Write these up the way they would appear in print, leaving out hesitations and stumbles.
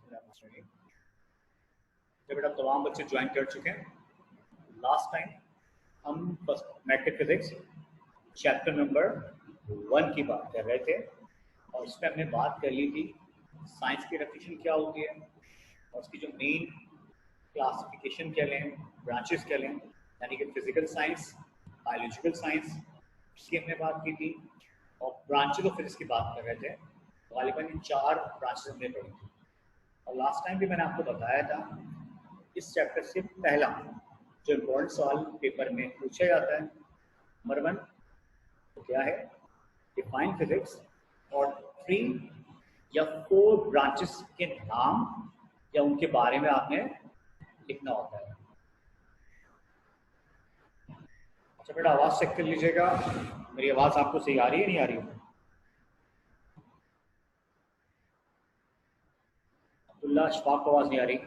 जब बेटा तमाम बच्चे ज्वाइन कर चुके हैं, लास्ट टाइम हम मैट्रिक फिजिक्स चैप्टर नंबर 1 की बात कर रहे थे और उसमें हमने बात कर ली थी साइंस की डेफिनेशन क्या होती है और उसकी जो मेन क्लासिफिकेशन क्या लें, ब्रांचेस क्या लें, यानी कि फिजिकल साइंस, बायोलॉजिकल साइंस, इसकी हमने बात की थी और ब्रांचेस ऑफ फिजिक्स की बात कर रहे थे। गालिबन इन 4 ब्रांचेस हमने पढ़ी थी और लास्ट टाइम भी मैंने आपको बताया था इस चैप्टर से पहला जो इम्पोर्टेंट सवाल पेपर में पूछा जाता है नंबर 1 तो क्या है, डिफाइन फिजिक्स और 3 या 4 ब्रांचेस के नाम या उनके बारे में आपने लिखना होता है। अच्छा बेटा आवाज चेक कर लीजिएगा, मेरी आवाज आपको सही आ रही है नहीं आ रही है? अब्दुल्ला अशफाक को आवाज नहीं आ रही,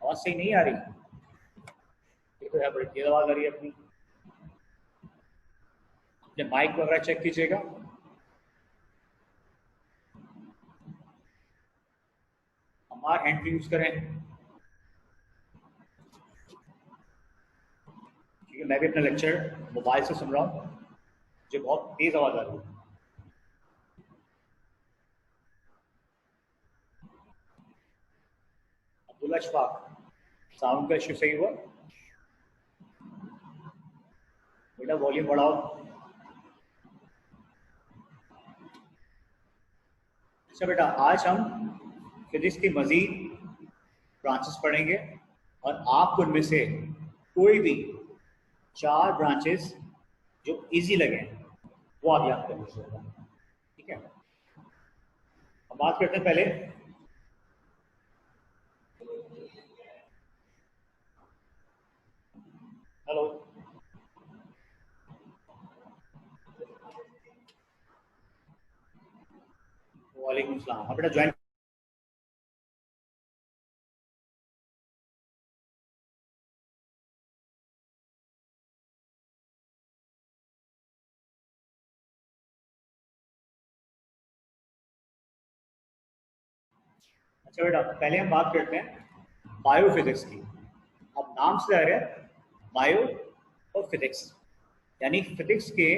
आवाज सही नहीं आ रही, ये तो है बड़ी तेज आवाज आ रही है अपनी। अपने माइक वगैरह चेक कीजिएगा। हमारा हैंड फ्री यूज करें क्योंकि मैं भी अपना लेक्चर मोबाइल से सुन रहा हूँ, मुझे बहुत तेज आवाज आ रही है। अब्दुल्ला अशफाक, साउंड का इश्यू सही हुआ? बेटा वॉल्यूम बढ़ाओ। अच्छा बेटा आज हम फिजिक्स की मजीद ब्रांचेस पढ़ेंगे और आपको उनमें से कोई भी 4 ब्रांचेस जो इजी लगे वो आप याद कर लीजिएगा, ठीक है? अब बात करते हैं पहले हेलो वालेकुम सलाम। हाँ बेटा ज्वाइन। अच्छा बेटा पहले हम बात करते हैं बायोफिजिक्स की। अब नाम से आ रहा है बायो और फिजिक्स, यानी फिजिक्स के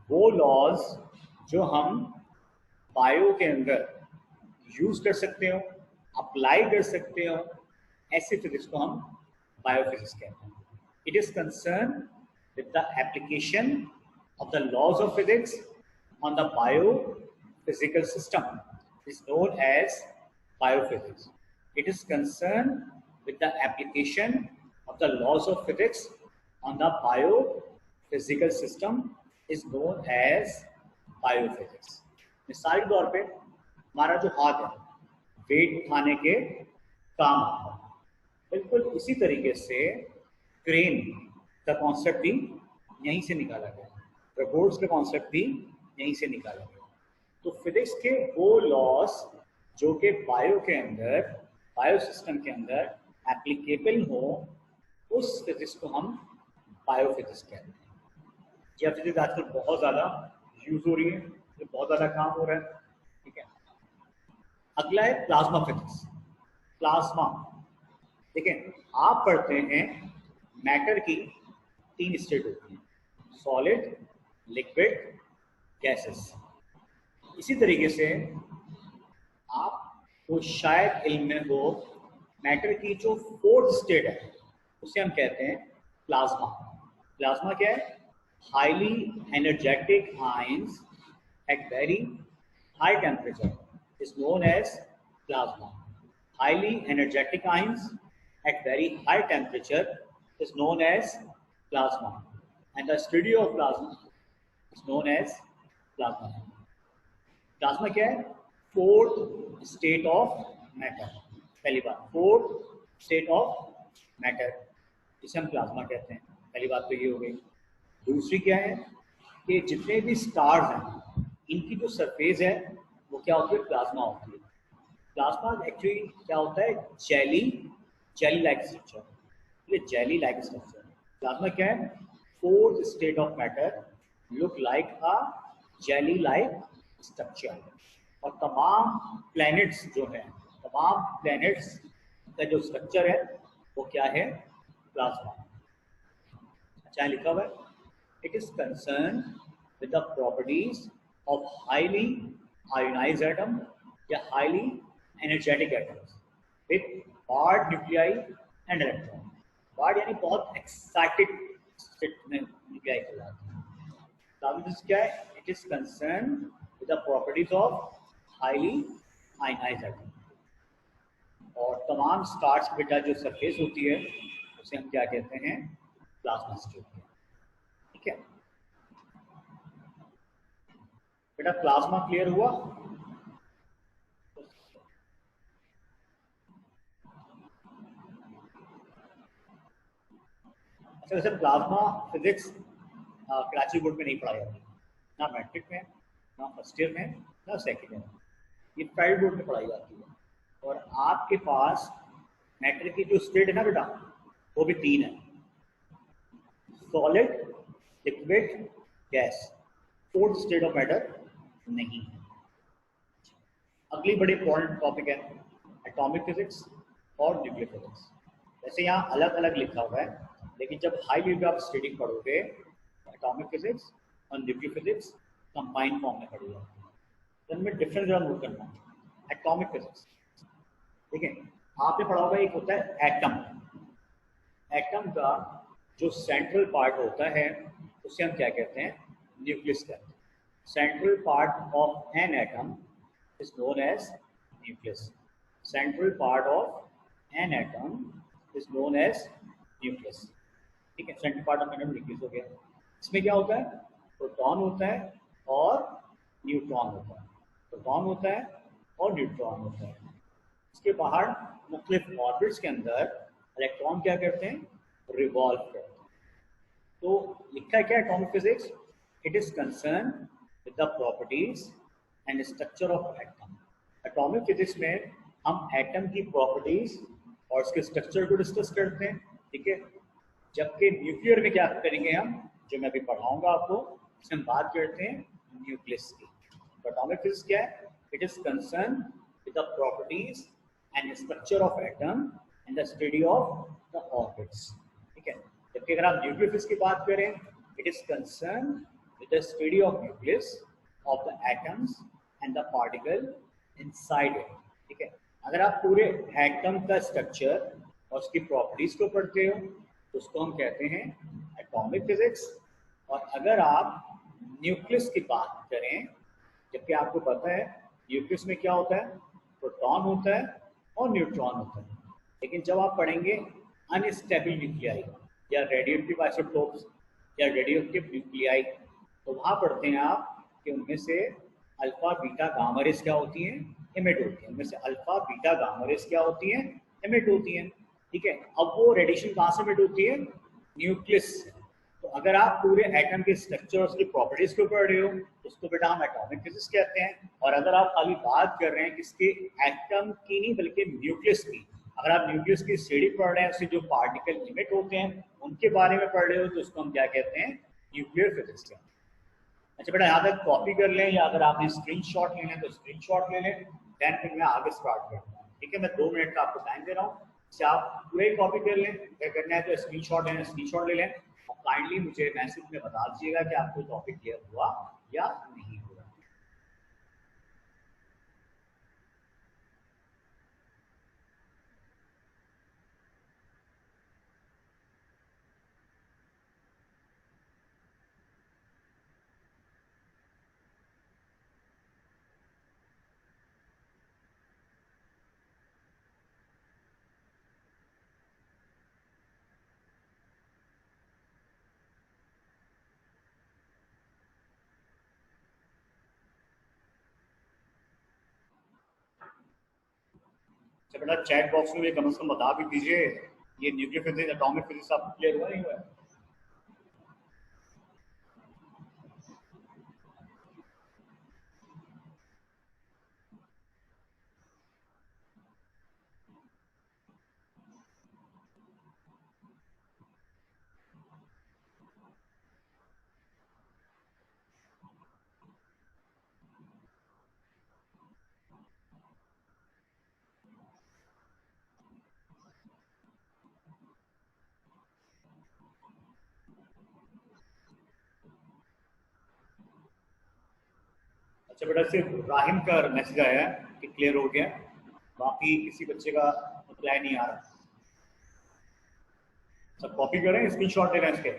वो लॉज जो हम बायो के अंदर यूज कर सकते हो, अप्लाई कर सकते हो, ऐसे फिजिक्स को हम बायोफिजिक्स कहते हैं। It is concern with the application of the laws of physics on the biophysical system is known as biophysics. It is concerned with the application of the laws of physics on the biophysical system is known as biophysics. मिसाल के तौर पे हमारा जो हाथ है wait उठाने के काम आता है, बिल्कुल इसी तरीके से क्रेन का कॉन्सेप्ट भी यहीं से निकाला गया, रोबोट्स का कॉन्सेप्ट भी यहीं से निकाला गया। तो फिजिक्स के वो लॉस जो कि बायो के अंदर, बायो सिस्टम के अंदर एप्लीकेबल हो, उस फिजिक्स को हम बायोफिजिक्स कहते हैं। यह फिजिक्स आजकल बहुत ज़्यादा यूज हो रही है, तो बहुत ज़्यादा काम हो रहा है, ठीक है? अगला है प्लाज्मा फिजिक्स। प्लाज्मा देखें, आप पढ़ते हैं मैटर की 3 स्टेट होती हैं, सॉलिड, लिक्विड, गैसेस। इसी तरीके से आपको शायद इल्म में हो मैटर की जो 4th स्टेट है उसे हम कहते हैं प्लाज्मा। प्लाज्मा क्या है? Highly energetic ions at very high temperature is known as plasma. Highly energetic ions at very high temperature is known as plasma and the study of plasma is known as plasma. Plasma क्या है? 4th state of matter. पहली बात 4th state of matter, इसे हम plasma कहते हैं। पहली बात तो ये हो गई। दूसरी क्या है कि जितने भी स्टार्स हैं इनकी जो सरफेस है वो क्या होती है? प्लाज्मा होती है। प्लाज्मा एक्चुअली क्या होता है? जेली लाइक स्ट्रक्चर, ये जेली लाइक स्ट्रक्चर। प्लाज्मा क्या है? 4th state of matter look like a jelly like structure। और तमाम प्लैनेट्स जो हैं, तमाम प्लैनेट्स का जो स्ट्रक्चर है वो क्या है, प्लाज्मा। अच्छा लिखा हुआ है, it is concern with the properties of highly ionized atom या highly energetic atoms with bared nuclei and electron. Bared यानी बहुत एक्साइटेड स्टेट में न्यूक्लियाई कहलाती है। क्या है, it is concern with the properties of highly ionized atom. और तमाम स्टार्स बेटा जो सरफेस होती है उसे हम क्या कहते हैं, प्लाज्मा स्टेट। ठीक है बेटा, प्लाज्मा क्लियर हुआ? अच्छा, वैसे प्लाज्मा फिजिक्स कराची बोर्ड में नहीं पढ़ाई जाती, ना मैट्रिक में, ना फर्स्ट ईयर में, ना सेकेंड ईयर में, ये प्राइवेट बोर्ड में पढ़ाई जाती है। और आपके पास मैट्रिक की जो स्टेट है ना बेटा, वो भी 3 है, solid, liquid, gas. Fourth state of matter नहीं है। अगली बड़ी इंपॉर्टेंट टॉपिक है एटॉमिक फिजिक्स और न्यूक्लियर फिजिक्स। वैसे यहाँ अलग अलग लिखा हुआ है, लेकिन जब हाई लेवल पे आप स्टडी पढ़ोगे एटॉमिक फिजिक्स और न्यूक्लियर फिजिक्स कंबाइंड फॉर्म में पढ़ी जाती है, तो इनमें डिफरेंस जरा नोट करना है। एटॉमिक फिजिक्स, ठीक है, आपने पढ़ा होगा एक होता है एटम। एटम का जो सेंट्रल पार्ट होता है उसे हम क्या कहते हैं, न्यूक्लियस कहते हैं। Central part of an atom is known as nucleus. Central part of an atom is known as nucleus. ठीक है, central part of atom nucleus हो गया। इसमें क्या होता है, प्रोटॉन होता है और न्यूट्रॉन होता है, प्रोटॉन होता है और न्यूट्रॉन होता है। इसके बाहर मुख्तलिफ ऑर्बिट्स के अंदर इलेक्ट्रॉन क्या करते हैं, रिवॉल्व करते हैं। तो लिखा है क्या atomic physics, it is concern with the properties and structure of atom. Atomic physics में हम एटम की प्रॉपर्टीज और उसके स्ट्रक्चर को डिस्कस करते हैं। ठीक है, जबकि न्यूक्लियर में क्या करेंगे हम, जो मैं अभी पढ़ाऊंगा आपको, इसमें हम बात करते हैं न्यूक्लियस की। तो एटॉमिक फिजिक्स क्या है, it is concern with the properties and structure of atom and the study of the orbits. ठीक है, जबकि अगर आप न्यूक्लियर फिजिक्स की बात करें, it is concern with the study of nucleus of the atoms and the particle inside it. ठीक है, अगर आप पूरे एटम का स्ट्रक्चर और उसकी प्रॉपर्टीज को पढ़ते हो तो उसको हम कहते हैं एटॉमिक फिजिक्स। और अगर आप न्यूक्लियस की बात करें, जबकि आपको पता है न्यूक्लियस में क्या होता है, प्रोटॉन होता है और न्यूट्रॉन होता है, लेकिन जब आप पढ़ेंगे अनस्टेबल न्यूक्लियाई या रेडियोएक्टिव आइसोटोप्स या रेडियोएक्टिव न्यूक्लियाई, तो वहाँ पढ़ते हैं आप कि उनमें से अल्फा बीटा गामा रेस क्या होती हैं, एमिट होती हैं। उनमें से अल्फा बीटा गामा रेस क्या होती हैं, एमिट होती हैं। ठीक है, अब वो रेडिएशन कहाँ से एमिट होती है, न्यूक्लियस से। तो अगर आप पूरे एटम के स्ट्रक्चर और उसकी प्रॉपर्टीज को पढ़ रहे हो तो उसको बेटा हम एटॉमिक फिजिक्स कहते हैं। और अगर आप खाली बात कर रहे हैं किसके, एटम की नहीं बल्कि न्यूक्लियस की, अगर आप न्यूक्लियस की स्टडी पढ़ रहे हैं, उससे जो पार्टिकल इमिट होते हैं उनके बारे में पढ़ रहे हो, तो उसको हम क्या कहते हैं, न्यूक्लियर फिजिक्स कहते हैं। अच्छा बेटा, यहाँ तक कॉपी कर लें, या अगर आपने स्क्रीनशॉट लेना है तो स्क्रीनशॉट ले लें, देन फिर मैं आगे स्टार्ट करता हूँ। ठीक है, मैं 2 मिनट का आपको टाइम दे रहा हूँ, इससे आप पूरे कॉपी कर लें। क्या करना है, तो स्क्रीनशॉट लेना, स्क्रीनशॉट ले लें और काइंडली मुझे मैसेज में बता दीजिएगा कि आपको टॉपिक क्लियर हुआ या नहीं हुआ। अच्छा बेटा, चैट बॉक्स में भी कम से कम बता भी दीजिए ये न्यूक्लियर फिजिक्स एटॉमिक फिजिक्स आपको क्लियर हुआ नहीं हुआ है। अच्छा बेटा, सिर्फ राहिम का मैसेज आया है कि क्लियर हो गया, बाकी किसी बच्चे का रिप्लाई नहीं आ रहा। सब कॉपी करें, स्क्रीनशॉट ले रहे हैं इसके।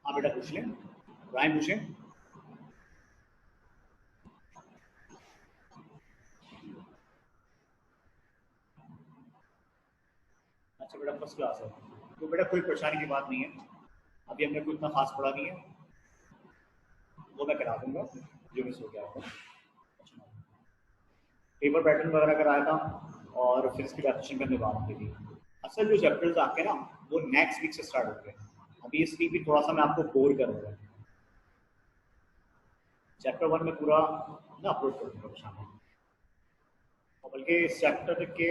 हाँ बेटा पूछ लें, राहिम पूछें। अच्छा बेटा फर्स्ट क्लास है, तो बेटा कोई परेशानी की बात नहीं है, अभी हमने कोई इतना खास पढ़ा नहीं है, वो मैं करा दूंगा जो मिस हो गया आपको। पेपर पैटर्न वगैरह कराया था और फिर इसकी डेफिनेशन करने बात की थी। असल जो चैप्टर्स आपके ना वो नेक्स्ट वीक से स्टार्ट होते हैं, अभी इस वीक भी थोड़ा सा मैं आपको बोर कर रहा हूँ। चैप्टर 1 में पूरा ना अपलोड कर दूँगा शाम में, और बल्कि इस चैप्टर के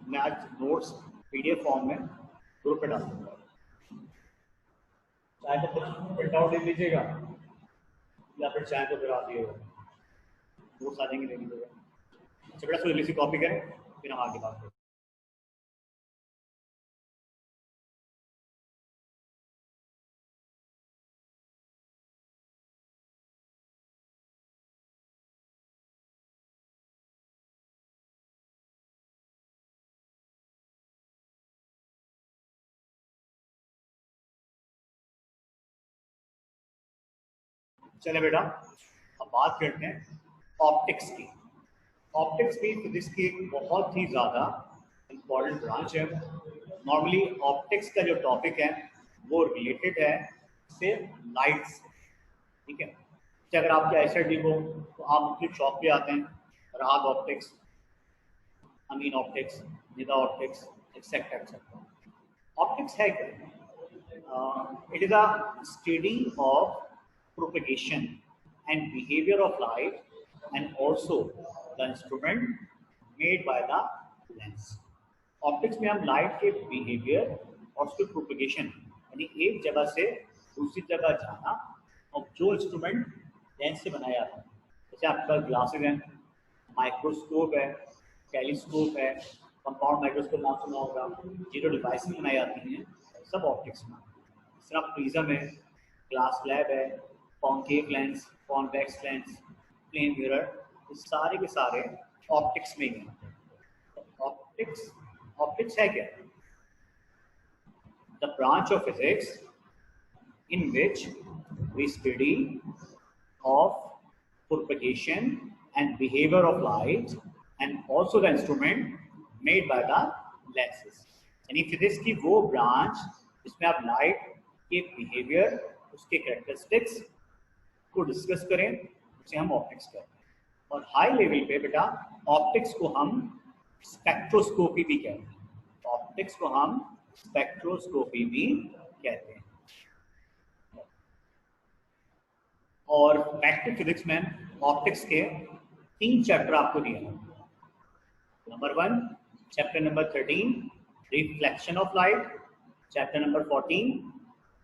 मैं आज नोट्स PDF फॉर्म में ग्रुप पे डाल दूँगा, चाहे तो प्रिंट आउट ले लीजिएगा या फिर चाहे तो फिर आप दिएगा, नोट्स आ जाएंगे ले लीजिएगा। अच्छा बेटा सो जल्दी से कॉपी करें, फिर हम आगे बात करें। चले बेटा अब बात करते हैं ऑप्टिक्स की। ऑप्टिक्स भी फिजिक्स की एक बहुत ही ज़्यादा इम्पॉर्टेंट ब्रांच है। नॉर्मली ऑप्टिक्स का जो टॉपिक है वो रिलेटेड है सिर्फ लाइट से, ठीक है। कि अगर आपकी आई साइड वीक हो तो आप मुख्तलिफ शॉप पे आते हैं, राग ऑप्टिक्स, अमीन ऑप्टिक्स, निदा ऑप्टिक्स, एक्सेट्रा एक्सेट्रा। ऑप्टिक्स है क्या? It is a study of propagation and behavior of light and also the instrument made by the lens. Optics में हम लाइट के बिहेवियर और उसके प्रोपगेशन यानी एक जगह से दूसरी जगह जाना और जो इंस्ट्रूमेंट लेंस से बनाया जाता है, जैसे आपके पास ग्लासेज हैं, माइक्रोस्कोप है, टेलीस्कोप है, कंपाउंड माइक्रोस्कोप नाम सुना होगा, ये जो डिवाइस बनाई जाती हैं सब ऑप्टिक्स में। इस तरह प्रिज्म है, ग्लास स्लैब है, concave lens, convex lens, plane mirror, ये सारे के सारे ऑप्टिक्स में ही हैं। ऑप्टिक्स ऑप्टिक्स है क्या? The branch of physics in which we study of propagation and behavior of light and also the instrument made by the lenses। यानी physics की वो ब्रांच जिसमें आप लाइट के बिहेवियर, उसके कैरेक्टरिस्टिक्स को डिस्कस करें, उसे हम ऑप्टिक्स कहते हैं। और हाई लेवल पे बेटा ऑप्टिक्स को हम स्पेक्ट्रोस्कोपी भी कहते हैं। ऑप्टिक्स को हम स्पेक्ट्रोस्कोपी भी कहते हैं। और बैक टू फिजिक्स में ऑप्टिक्स के 3 चैप्टर आपको दिए हैं। Number 1 chapter number 13 reflection of light, chapter number 14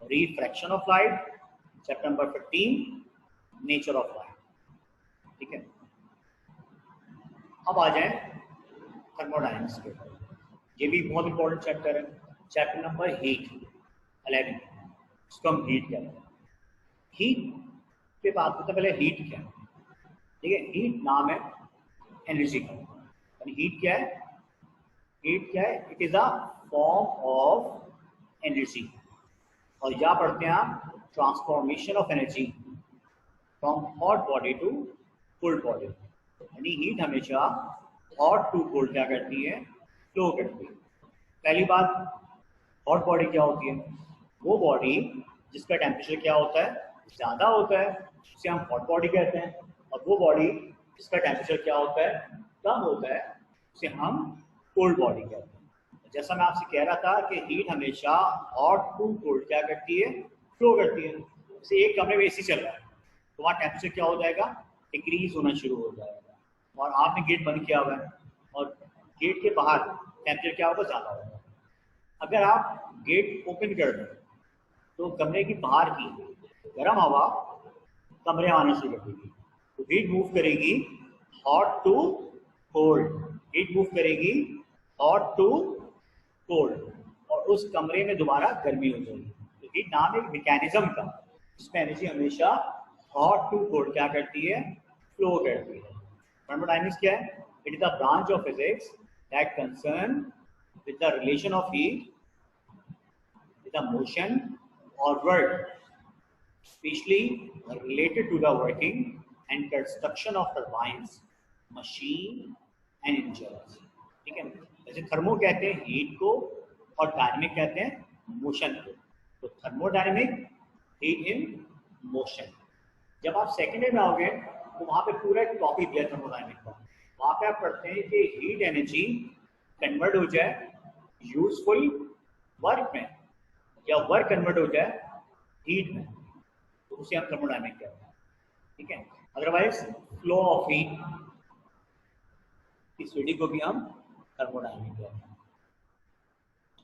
refraction of light, chapter number 15 nature of light, ठीक है। अब आ जाए थर्मोडायनेमिक्स के, ये भी बहुत इंपॉर्टेंट चैप्टर है। चैप्टर नंबर 8 11, इसको हम हीट कहते हैं। हीट पे बात करते हैं, पहले हीट क्या है, ठीक है। हीट नाम है एनर्जी का, यानी हीट क्या है? हीट क्या है? It is a form of energy, और यहाँ पढ़ते हैं आप transformation of energy from hot body to cold body. यानी हीट हमेशा हॉट टू कोल्ड क्या करती है? फ्लो करती है। पहली बात, हॉट बॉडी क्या होती है? वो बॉडी जिसका टेम्परेचर क्या होता है? ज़्यादा होता है, उसे हम हॉट बॉडी कहते हैं। और वो बॉडी जिसका टेम्परेचर क्या होता है? कम होता है, उसे हम कोल्ड बॉडी कहते हैं। जैसा मैं आपसे कह रहा था कि हीट हमेशा हॉट टू कोल्ड क्या करती है? फ्लो करती है। जैसे एक कमरे में AC चल रहा है तो वहाँ टेम्परेचर क्या हो जाएगा? डिक्रीज होना शुरू हो जाएगा, और आपने गेट बंद किया हुआ है और गेट के बाहर टेम्परेचर क्या होगा? ज़्यादा होगा। अगर आप गेट ओपन कर दें तो कमरे की बाहर की गर्म हवा कमरे में आना शुरू कर देगी, तो हीट मूव करेगी hot to cold, heat move करेगी हॉट टू कोल्ड, और उस कमरे में दोबारा गर्मी हो जाएगी। तो हीट नाम एक मैकेनिज्म का, जिसमें एनर्जी हमेशा हॉट टू कोल्ड क्या करती है, फ्लो करती है। थर्मोडायनेमिक्स क्या है? It is the branch of physics that concern with the relation of heat with the motion or work, especially related to the working and construction of turbines, machine and engines। ठीक है, जैसे thermo कहते हैं heat को और dynamic कहते हैं motion को। तो थर्मोडायनेमिक, हीट इन मोशन। जब आप सेकेंड ईयर में आओगे तो वहां पे पूरा एक टॉपिक दिया थर्मोडायनेमिक का। वहां पे आप पढ़ते हैं कि हीट एनर्जी कन्वर्ट हो जाए यूजफुल वर्क में, या वर्क कन्वर्ट हो जाए हीट में, तो उसे हम थर्मोडायनेमिक कहते हैं। ठीक है, अदरवाइज फ्लो ऑफ हीट, इस विधि को भी हम थर्मोडायनेमिक कहते हैं।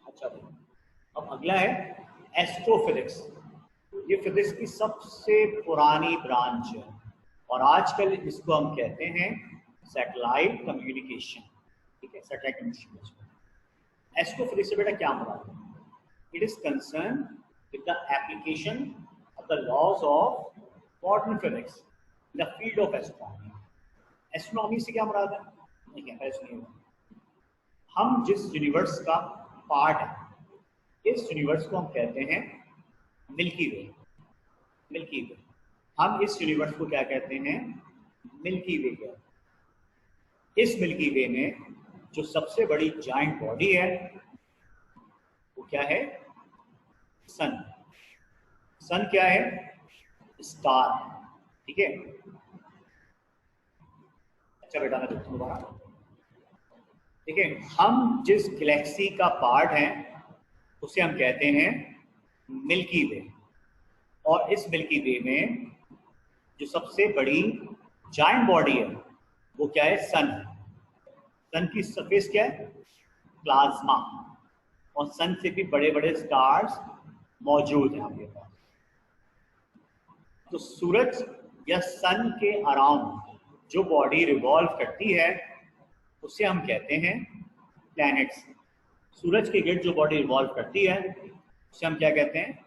अच्छा भाई, अब अगला है एस्ट्रोफिजिक्स। ये फिजिक्स की सबसे पुरानी ब्रांच है और आजकल इसको हम कहते हैं सैटेलाइट कम्युनिकेशन। ठीक है, सैटेलाइट कम्युनिकेशन। एस्ट्रोफिजिक्स से बेटा क्या मुराद है? It is concerned with the application of the laws of quantum physics in the field of astronomy। Astronomy से क्या मुराद है? नहीं क्या है, सुनिए। हम जिस यूनिवर्स का पार्ट है, इस यूनिवर्स को हम कहते हैं मिल्की वे। मिल्की वे, हम इस यूनिवर्स को क्या कहते हैं? मिल्की वे कहते हैं। इस मिल्की वे में जो सबसे बड़ी जाइंट बॉडी है वो क्या है? सन। सन क्या है? स्टार। ठीक है, अच्छा बेटा मैं देखता हूँ दोबारा। ठीक है, हम जिस गैलेक्सी का पार्ट है उसे हम कहते हैं मिल्की वे, और इस मिल्की वे में जो सबसे बड़ी जाइंट बॉडी है वो क्या है? सन है। सन की सरफेस क्या है? प्लाज्मा, और सन से भी बड़े बड़े स्टार्स मौजूद हैं आपके पास। तो सूरज या सन के अराउंड जो बॉडी रिवॉल्व करती है उसे हम कहते हैं प्लैनेट्स। सूरज के गिर्द जो बॉडी रिवॉल्व करती है उसे हम क्या कहते हैं?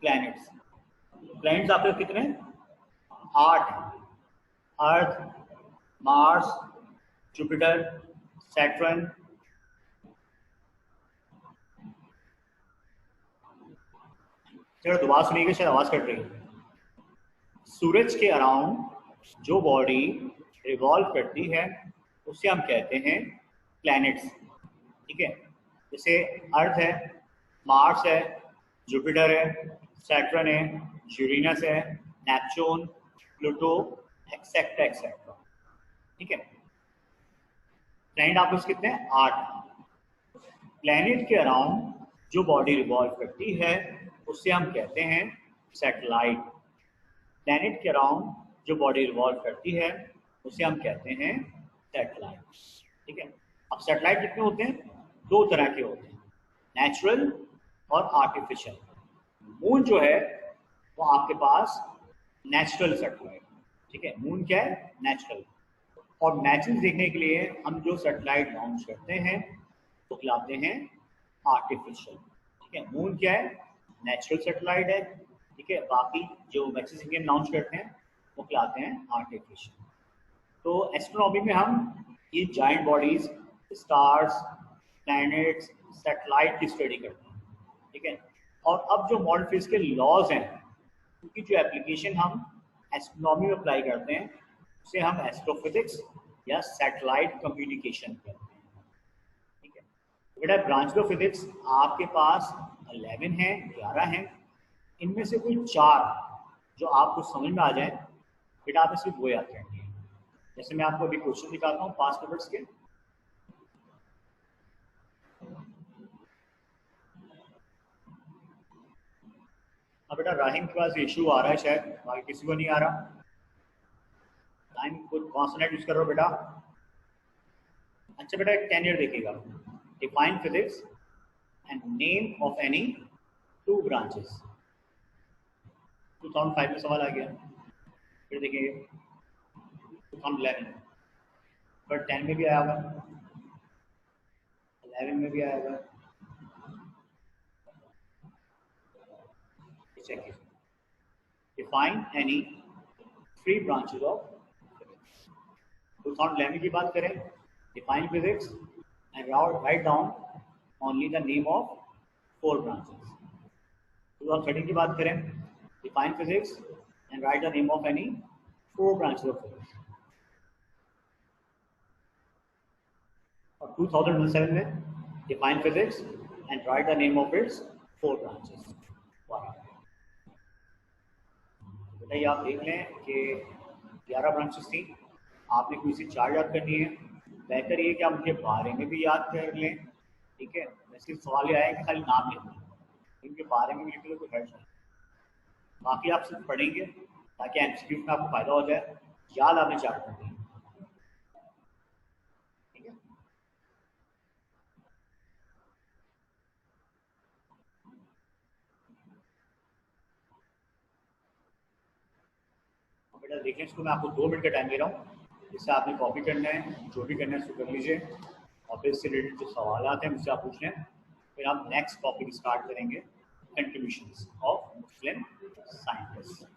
प्लैनेट्स। प्लैनेट्स आपके कितने? 8 हैं। अर्थ, मार्स, जुपिटर, सैटर्न, चलो दोबारा सुनिएगा, शायद आवाज कट रही है। सूरज के अराउंड जो बॉडी रिवॉल्व करती है उसे हम कहते हैं प्लैनेट्स। ठीक है, जैसे अर्थ है, मार्स है, जुपिटर है, सैटर्न है, यूरेनस है, नेपच्यून, प्लूटो, एक्सेट्रा एक्सेट्रा। ठीक है, प्लैनेट आपके पास कितने हैं? 8। प्लैनेट के अराउंड जो बॉडी रिवॉल्व करती है उससे हम कहते हैं सैटेलाइट। प्लैनेट के अराउंड जो बॉडी रिवॉल्व करती है उसे हम कहते हैं सैटेलाइट। ठीक है, अब सैटेलाइट कितने होते हैं? 2 तरह के होते हैं, नेचुरल और आर्टिफिशियल। मून जो है वो आपके पास नेचुरल सैटेलाइट। ठीक है, मून क्या है? नेचुरल। और मैचेस देखने के लिए हम जो सैटेलाइट लॉन्च करते हैं वो खिलाते हैं आर्टिफिशियल। ठीक है, मून क्या है? नेचुरल सैटेलाइट है। ठीक है, बाकी जो मैचेस इंडियन लॉन्च करते हैं वो खिलाते हैं आर्टिफिशियल। तो एस्ट्रोनॉमी में हम ये giant bodies, stars, planets, satellite की स्टडी करते हैं। ठीक है, और अब जो मॉडर्न फिजिक्स के लॉज हैं उनकी जो एप्लीकेशन हम एस्ट्रोनॉमी में अप्लाई करते हैं उसे हम एस्ट्रोफिजिक्स या सैटेलाइट कम्युनिकेशन कहते हैं। ठीक है, बेटा ब्रांच ऑफ फिजिक्स आपके पास 11 है, 11 हैं। इनमें से कोई 4 जो आपको समझ में आ जाए बेटा आप सिर्फ वो याद करेंगे। जैसे मैं आपको अभी क्वेश्चन दिखाता हूँ पास्ट पेपर्स के। अब बेटा राहिम के पास इशू आ रहा है, शायद बाकी किसी को नहीं आ रहा। राहिम कुछ कॉन्सोनेंट यूज कर रहा हो बेटा। अच्छा बेटा एक 10 ईयर देखिएगा, define physics and name of any 2 branches. 2005 में सवाल आ गया। फिर देखिए हम 11, पर 10 में भी आया हुआ, 11 में भी आया हुआ। चेक कीजिए, डिफाइन एनी 3 ब्रांचेज ऑफ। तो 2011 की बात करें, define physics and write down only the name of 4 branches. 2013 की बात करें, define physics and right the name of any 4 branches of physics. और 2007 में, define physics and right the name of its 4 branches. बताइए, आप देख लें कि 11 ब्रांचेस थी, आपने कोई सी 4 याद करनी है। बेहतर ये कि आप उनके बारे में भी याद कर लें, ठीक है। वैसे सवाल ये आया कि खाली नाम लिखना है, इनके बारे में भी लिख लो, कोई हर्ज नहीं। बाकी आप सिर्फ पढ़ेंगे ताकि एमसीक्यू में आपको फायदा हो जाए। याद आपने 4 करनी है, ठीक है। बेटा देखिए, इसको मैं आपको 2 मिनट का टाइम दे रहा हूँ, इससे आपने कॉपी करना है, जो भी करना है उसको कर लीजिए, और फिर इससे रिलेटेड जो सवाल हैं मुझसे आप पूछ लें। फिर हम नेक्स्ट टॉपिक स्टार्ट करेंगे, कंट्रीब्यूशंस ऑफ मुस्लिम साइंटिस्ट।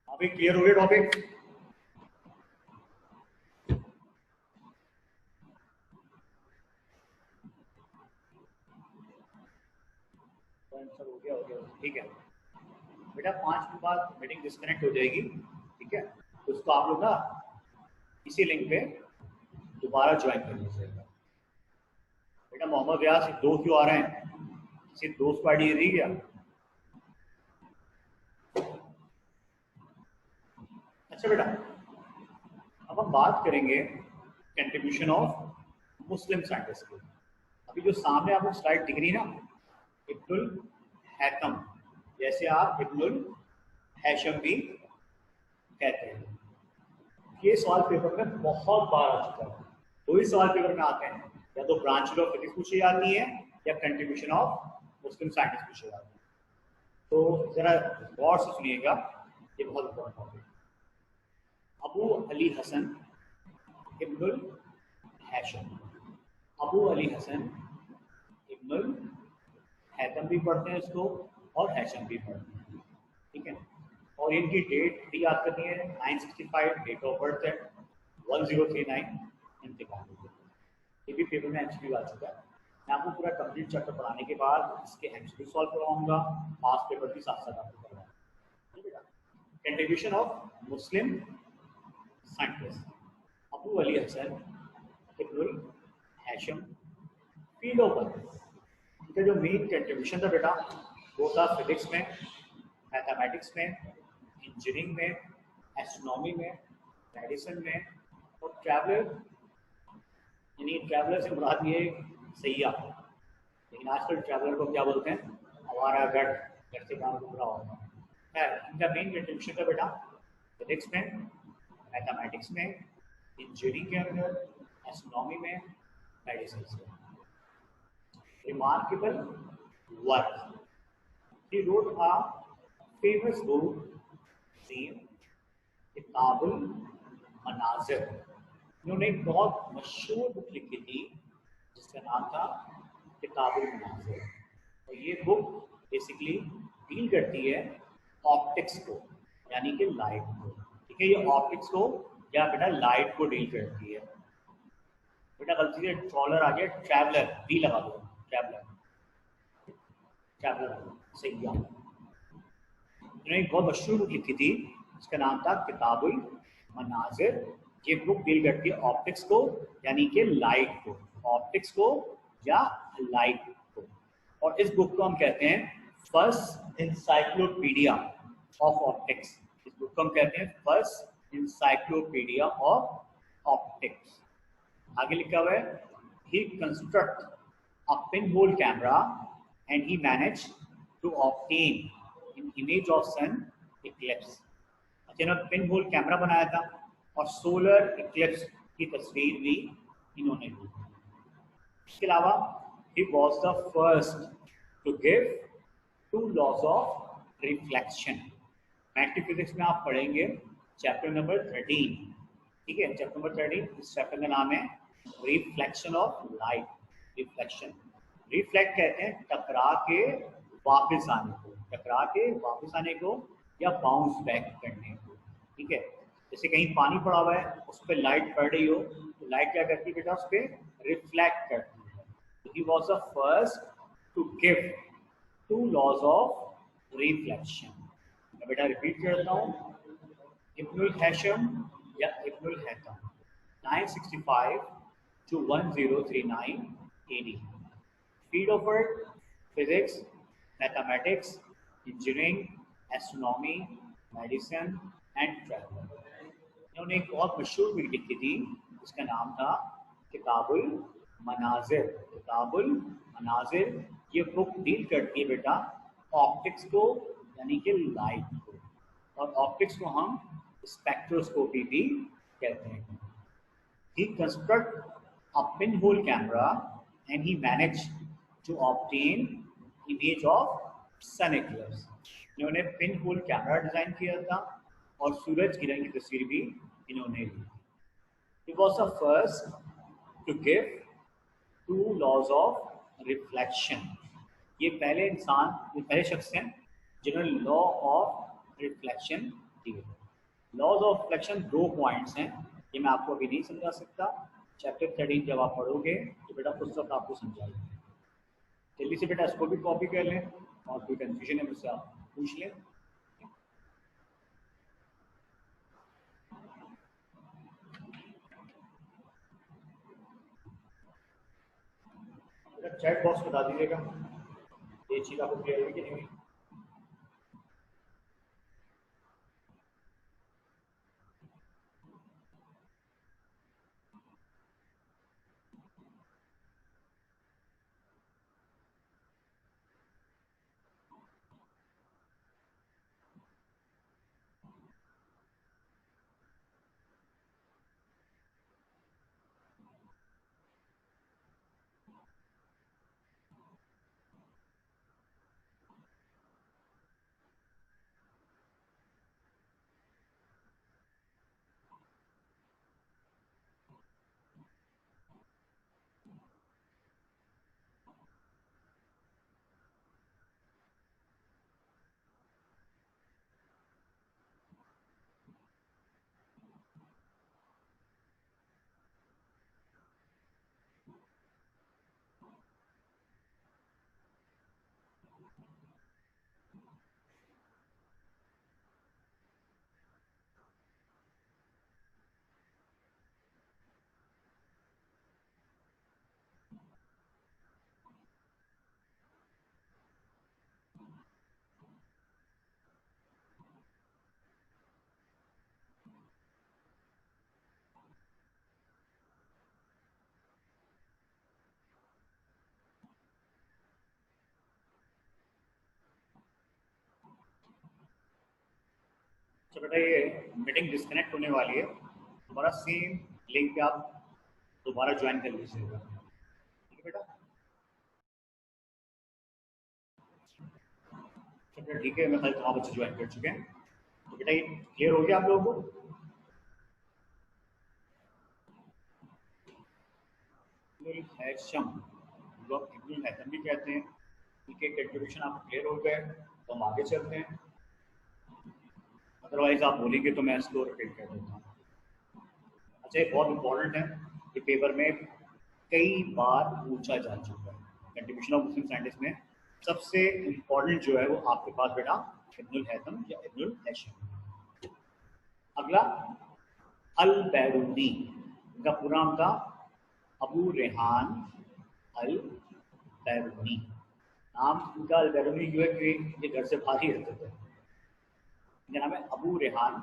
अभी क्लियर हो गया टॉपिक? आंसर हो गया, ठीक है बेटा। 5 मिनट बाद मीटिंग डिस्कनेक्ट हो जाएगी, ठीक है? तो उसको आप लोग ना इसी लिंक पे दोबारा ज्वाइन कर लीजिएगा। बेटा मोहम्मद रियाज सिर्फ 2 क्यों आ रहे हैं? सिर्फ 2 स्क्वाड ये दी क्या? अच्छा बेटा, अब हम बात करेंगे कंट्रीब्यूशन ऑफ मुस्लिम साइंटिस्ट की। अभी जो सामने आपको स्लाइड दिख रही ना, इब्नुल हैतम, जैसे आप इब्नुल हैशम भी कहते हैं। ये सवाल पेपर में बहुत बार आ चुका है। 2 ही सवाल पेपर में आते हैं, या तो ब्रांच ऑफ फिजिक्स पूछी जाती है या कंट्रीब्यूशन ऑफ मुस्लिम साइंटिस्ट पूछी जाती है। तो जरा गौर से सुनिएगा, ये बहुत important topic. Abu Ali Hasan Ibn al Haytham, Abu Ali Hasan Ibn al Haytham भी पढ़ते हैं इसको, और हैशम भी पढ़ते हैं, ठीक है? और इनकी डेट भी याद करनी है, 965 डेट ऑफ बर्थ है, 1039 इंतकाल हो गया। ये भी पेपर में एमसीक्यू आ चुका है। मैं आपको पूरा कंप्लीट चैप्टर पढ़ाने के बाद इसके एमसीक्यू सॉल्व करवाऊंगा, पास पेपर भी साथ साथ आपको करवाऊंगा। Contribution of Muslim scientist, Abu Ali Hasan Ibn al Haytham, field of work. इनका जो मेन कंट्रीब्यूशन था बेटा, वो था फिजिक्स में, मैथमेटिक्स में, इंजीनियरिंग में, एस्ट्रोनॉमी में, मेडिसिन में, और ट्रैवलर, यानी ट्रैवलर से मुराद ये सैयाह। लेकिन आजकल ट्रैवलर को क्या बोलते हैं? हमारा घर से काम घूम रहा होगा। खैर, इनका मेन कंट्रीब्यूशन था बेटा फिजिक्स में, मैथमेटिक्स में, इंजीनियरिंग के अंदर, एस्ट्रोनॉमी में, मेडिसिन में। Remarkable work, he wrote a famous book named किताबुल मनाजिर। इन्होंने एक बहुत मशहूर बुक लिखी थी जिसका नाम था किताबुल मनाजिर। और ये बुक बेसिकली डील करती है ऑप्टिक्स को, यानी कि लाइट को, ठीक है? ये ऑप्टिक्स को या बेटा लाइट को डील करती है। बेटा गलती से ट्रॉलर आ गया, ट्रैवलर भी लगा दो, ट्रैवलर, ट्रैवलर सैयाह। उन्होंने एक बहुत मशहूर बुक लिखी थी जिसका नाम था किताबुल मनाजिर। ये बुक डील करती है ऑप्टिक्स को, यानी कि लाइट को, ऑप्टिक्स को या लाइट को। और इस बुक को हम कहते हैं फर्स्ट इंसाइक्लोपीडिया ऑफ ऑप्टिक्स। इस बुक को हम कहते हैं फर्स्ट इंसाइक्लोपीडिया ऑफ ऑप्टिक्स। आगे लिखा हुआ है, he construct a pin hole camera and he manage to obtain an image of sun eclipse। इन्होंने पिन होल कैमरा बनाया था और सोलर इक्लिप्स की तस्वीर भी इन्होंने ली। इसके अलावा he was the first to give 2 laws of reflection। Mathematics physics में आप पढ़ेंगे चैप्टर नंबर 13, ठीक है? चैप्टर नंबर 13, इस चैप्टर का नाम है reflection of light. Reflection, reflect कहते हैं टकरा के वापस आने को, टकरा के वापस आने को या बाउंस बैक करने को, ठीक है? जैसे कहीं पानी पड़ा हुआ है, उस पर लाइट पड़ रही हो, तो लाइट क्या करती है बेटा? उस पर रिफ्लेक्ट करती है। तो he was the first to give 2 laws of reflection. मैं बेटा रिपीट करता हूँ, इब्नुल हैशम या Ibn al Haytham, 965 to 1039 AD। Field of work physics, mathematics, engineering, astronomy, medicine and travel. इन्होंने एक बहुत मशहूर बुक लिखी थी जिसका नाम था किताबुल मनाजिर। किताबुल मनाजिर ये बुक डील करती है बेटा ऑप्टिक्स को, यानी कि लाइट को, और ऑप्टिक्स को हम स्पेक्ट्रोस्कोपी भी कहते हैं। He construct a pin hole camera and he manage to obtain image of sun eclipse. इन्होंने पिन होल कैमरा डिजाइन किया था और सूरज गिरहन की तस्वीर भी इन्होंने ली। He was the first to give 2 laws of reflection। ये पहले इंसान, ये पहले शख्स हैं जिन्होंने लॉ ऑफ रिफ्लेक्शन दिए। लॉज ऑफ फ्लैक्शन 2 पॉइंट्स हैं, ये मैं आपको अभी नहीं समझा सकता। चैप्टर 13 जब आप पढ़ोगे तो बेटा उस वक्त आपको समझाएंगे। जल्दी से बेटा इसको भी कॉपी कर लें और कोई कंफ्यूजन है मुझसे आप पूछ लें। चैट बॉक्स बता दीजिएगा ये चीज़ आपको क्लियर हुई कि नहीं हुई। तो बेटा ये मीटिंग डिस्कनेक्ट होने वाली है, दोबारा सेम लिंक पे आप दोबारा ज्वाइन कर लीजिएगा, ठीक है बेटा। तो बेटा ठीक है, मैं कल कहाँ बच्चे ज्वाइन कर चुके हैं, तो बेटा ये क्लियर हो गया आप लोगों को। लोग इब्नुल हैथम भी कहते हैं, इनके कंट्रीब्यूशन आपको क्लियर हो गए तो हम आगे चलते हैं, अदरवाइज आप बोलेंगे तो मैं इसको रिपीट कर देता हूँ। अच्छा, ये बहुत इंपॉर्टेंट है, ये पेपर में कई बार पूछा जा चुका है। कंट्रीब्यूशन ऑफ मुस्लिम साइंटिस्ट में सबसे इम्पोर्टेंट जो है वो आपके पास बेटा इब्नुल हैथम या इब्नुल हैशम। अगला अल बैरूनी, इनका पूरा नाम था अबू रेहान अल बैरूनी। नाम इनका अल बैरूनी जो है कि ये घर से बाहर ही रहते थे। इनका नाम है अबू रेहान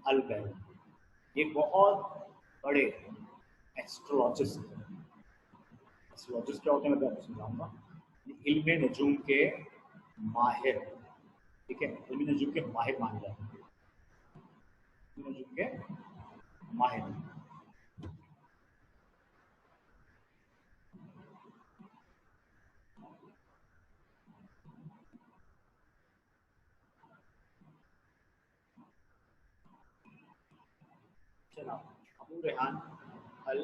अल बैरूनी। ये बहुत बड़े एस्ट्रोलॉजिस्ट हैं। एस्ट्रोलॉजिस्ट क्या होते हैं मैं आपको समझाऊंगा। इल्म नजूम के माहिर, ठीक है, इल्म नजूम के माहिर माने जाते हैं, इल्म नजूम के माहिर। चलो अबू रेहान अल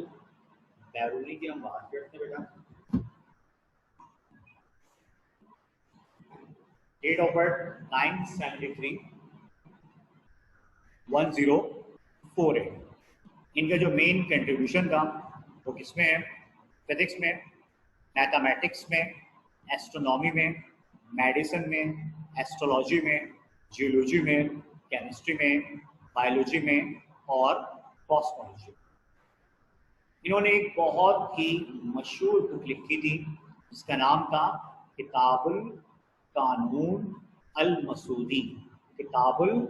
बैरूनी की हम बात करते हैं बेटा। Date of birth 973 1048। इनका जो मेन कंट्रीब्यूशन था वो किसमें है? फिजिक्स में, मैथमेटिक्स में, एस्ट्रोनॉमी में, मेडिसिन में, एस्ट्रोलॉजी में, जियोलॉजी में, केमिस्ट्री में, बायोलॉजी में और कॉस्मोलॉजी। इन्होंने एक बहुत ही मशहूर बुक लिखी थी जिसका नाम था किताबुल कानून अल मसूदी। किताबुल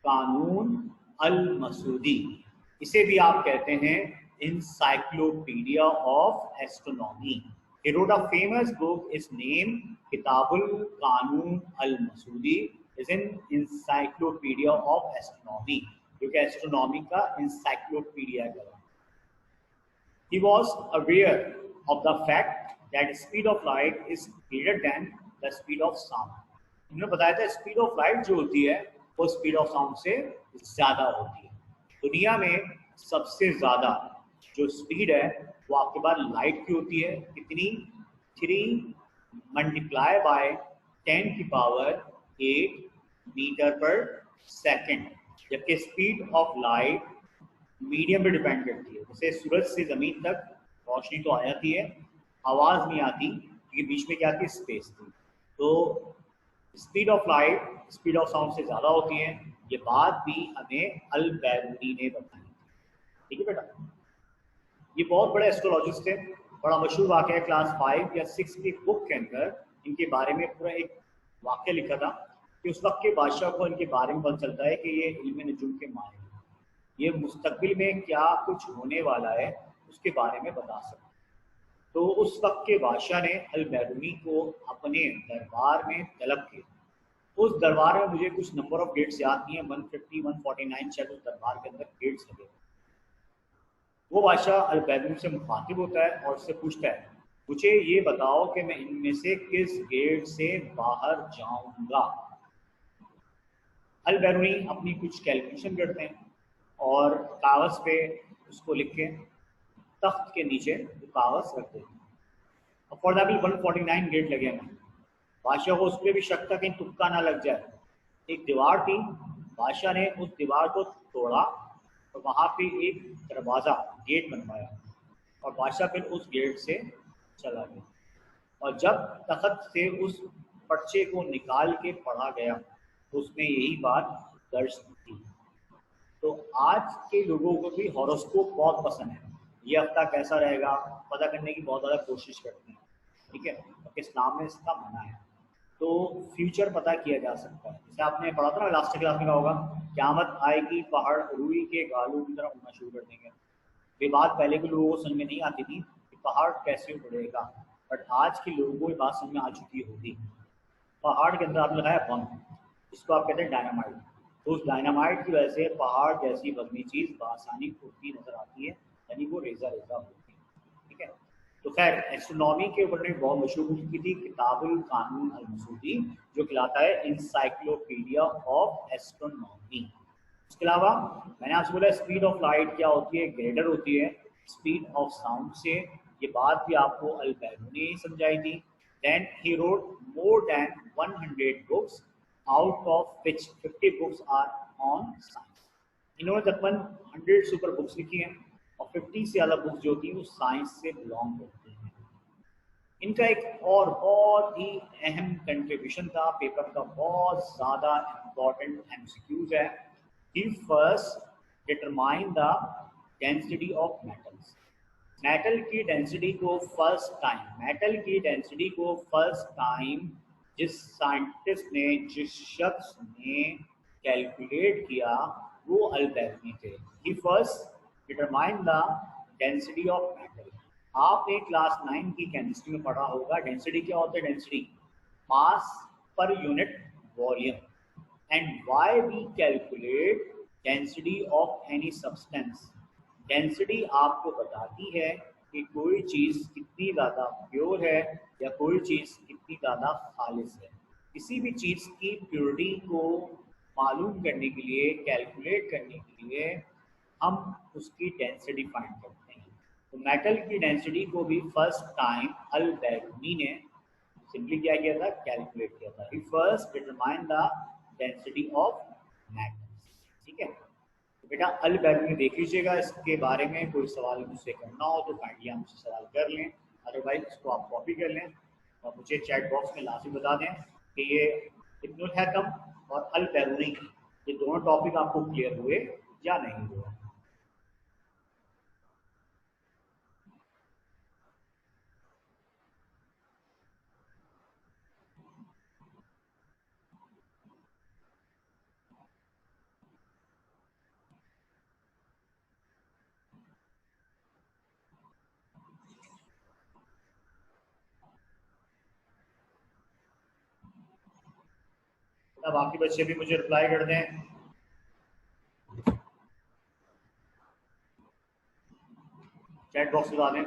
कानून अल मसूदी, इसे भी आप कहते हैं encyclopedia of astronomy. He wrote a famous book, its name Kitabul Qanun al-Masudi, is an encyclopedia of astronomy, जो कि एस्ट्रोनॉमी का इंसाइक्लोपीडिया है। He was aware of the fact that speed of light is greater than the speed of sound. उन्होंने बताया था speed of light जो होती है वो स्पीड ऑफ साउंड से ज्यादा होती है। दुनिया में सबसे ज्यादा जो स्पीड है वो आपके पास लाइट की होती है। कितनी? 3 मल्टीप्लाई बाय 10 की पावर 8 मीटर पर सेकेंड। जबकि स्पीड ऑफ लाइट मीडियम पे डिपेंड करती है। जैसे सूरज से ज़मीन तक रोशनी तो आ जाती है, आवाज़ नहीं आती क्योंकि बीच में क्या थी, स्पेस थी। तो speed of light speed of sound से ज़्यादा होती है। ये बात भी हमें अल बैरूनी ने बताई। ठीक है बेटा, ये बहुत बड़े एस्ट्रोलॉजिस्ट थे, बड़ा मशहूर वाक़या है। क्लास 5 या 6 की बुक के अंदर इनके बारे में पूरा एक वाक़या लिखा था कि उस वक्त के बादशाह को इनके बारे में पता चलता है कि ये इल्म नजूम के माहिर हैं, ये मुस्तकबिल में क्या कुछ होने वाला है उसके बारे में बता सकते। तो उस वक्त के बादशाह ने अल बैरूनी को अपने दरबार में तलब किया। उस दरबार में मुझे कुछ नंबर ऑफ गेट्स याद नहीं है, 150 149 शायद उस दरबार के अंदर गेट्स लगे। वो बादशाह अल बैरूनी से मुखातिब होता है और उससे पूछता है, मुझे ये बताओ कि मैं इनमें से किस गेट से बाहर जाऊंगा। अल बैरूनी अपनी कुछ कैलकुलेशन करते हैं और कागज़ पे उसको लिख के तख्त के नीचे वो कागज़ रख देते हैं। अब फॉर एग्जाम्पल 149 गेट लगे हैं, बादशाह को उस पर भी शक था कहीं तुक्का ना लग जाए। एक दीवार थी, बादशाह ने उस दीवार को तोड़ा और वहाँ पे एक दरवाज़ा गेट बनवाया और बादशाह फिर उस गेट से चला गया। और जब तख्त से उस पर्चे को निकाल के पढ़ा गया तो उसमें यही बात दर्ज थी। तो आज के लोगों को भी हॉरोस्कोप बहुत पसंद है, ये हफ्ता कैसा रहेगा पता करने की बहुत ज़्यादा कोशिश करते हैं। ठीक है, तो इस्लाम में इसका मना है। तो फ्यूचर पता किया जा सकता है। जैसे आपने पढ़ा था ना लास्ट क्लास में, कहा होगा क़यामत आएगी पहाड़ रुई के गालों की तरह उड़ना शुरू कर देंगे। ये बात पहले के लोगों को समझ में नहीं आती थी कि पहाड़ कैसे उड़ेगा, बट आज के लोगों को ये बात समझ में आ चुकी होगी। पहाड़ के अंदर आपने लगाया बम, जिसको आप कहते हैं डायनामाइट। तो उस डायनामाइट की वजह से पहाड़ जैसी वजनी चीज़ बआसानी उड़ती नजर आती है, यानी वो रेजा रेजा होती है। ठीक है, तो खैर एस्ट्रोनॉमी के ऊपर एक बहुत मशहूर बुक की थी किताबुल कानून अल मसूदी, जो कहलाता है इंसाइक्लोपीडिया ऑफ एस्ट्रोनॉमी। इसके अलावा मैंने आपसे बोला स्पीड ऑफ लाइट क्या होती है, ग्रेटर होती है स्पीड ऑफ साउंड से। ये बात भी आपको अल बैरूनी ने समझाई थी। Then he wrote more than 100 books out of which 50 books are on science. इन्होंने तकरीबन 100 सुपर बुक्स लिखी हैं और 50 से ज़्यादा बुक्स जो होती हैं वो साइंस से बिलोंग करती हैं। इनका एक और बहुत ही अहम कंट्रीब्यूशन था, पेपर का बहुत ज़्यादा इम्पॉर्टेंट एमसीक्यूज है। He first determine the density of metals. Metal की डेंसिटी को फर्स्ट टाइम जिस साइंटिस्ट ने, जिस शख्स ने कैलकुलेट किया वो अल बैरूनी थे। He first determine the density of metal. आपने क्लास 9 की केमिस्ट्री में पढ़ा होगा डेंसिटी क्या होता है। Density mass per unit volume. And why we calculate density of any substance? Density आपको बताती है कि कोई चीज़ कितनी ज़्यादा प्योर है या कोई चीज़ कितनी ज़्यादा खालिस है। किसी भी चीज़ की प्योरिटी को मालूम करने के लिए, कैलकुलेट करने के लिए हम उसकी डेंसिटी फाइंड करते हैं। तो मेटल की डेंसिटी को भी फर्स्ट टाइम अल बैरूनी ने सिंपली क्या किया था, कैलकुलेट किया था। He first determine the density of magnets. ठीक है, तो बेटा अल बैरूनी देख लीजिएगा। इसके बारे में कोई सवाल मुझसे करना हो तो काइंडली आप मुझसे सवाल कर लें, अदरवाइज इसको आप कॉपी कर लें और मुझे चैट बॉक्स में लाजमी बता दें कि ये इब्नुल हैकम और अल बैरूनी ये दोनों टॉपिक आपको क्लियर हुए या नहीं हुए। बाकी बच्चे भी मुझे रिप्लाई कर दें। चैट बॉक्स में डालें।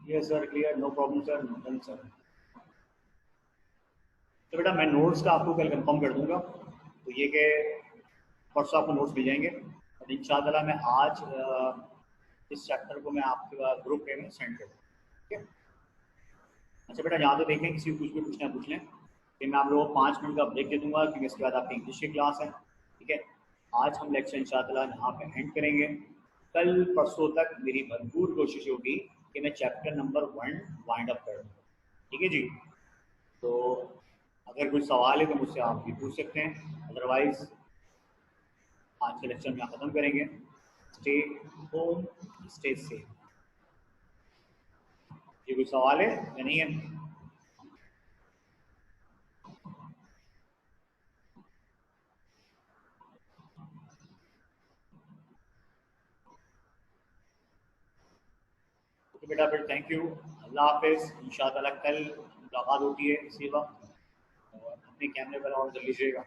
Yes sir, clear, no problem sir, done sir. तो बेटा मैं नोट्स का आपको कल कंफर्म कर दूंगा, तो ये कि परसों आपको नोट्स मिल जाएंगे और इंशाअल्लाह मैं आज इस चैप्टर को मैं आपके ग्रुप में सेंड कर दूँगा। ठीक है, अच्छा बेटा यहाँ तो देखें, किसी को कुछ भी पूछना पूछ लें। फिर मैं आप लोगों को 5 मिनट का ब्रेक दे दूंगा क्योंकि इसके बाद आपकी इंग्लिश की क्लास है। ठीक है, आज हम लेक्चर इंशाअल्लाह यहाँ पे एंड करेंगे। कल परसों तक मेरी भरपूर कोशिश होगी कि मैं चैप्टर नंबर 1 वाइंड अप कर दूँ। ठीक है जी। तो अगर कोई सवाल है तो मुझसे आप भी पूछ सकते हैं, अदरवाइज आज के लेक्चर में यहाँ ख़त्म करेंगे। Stay home, stay safe. ये कोई सवाल है या नहीं है? तो बेटा फिर थैंक यू, अल्लाह हाफिज़। इंशाअल्लाह कल मुलाकात होती है इसी वक्त, और अपने कैमरे पर ऑन कर लीजिएगा।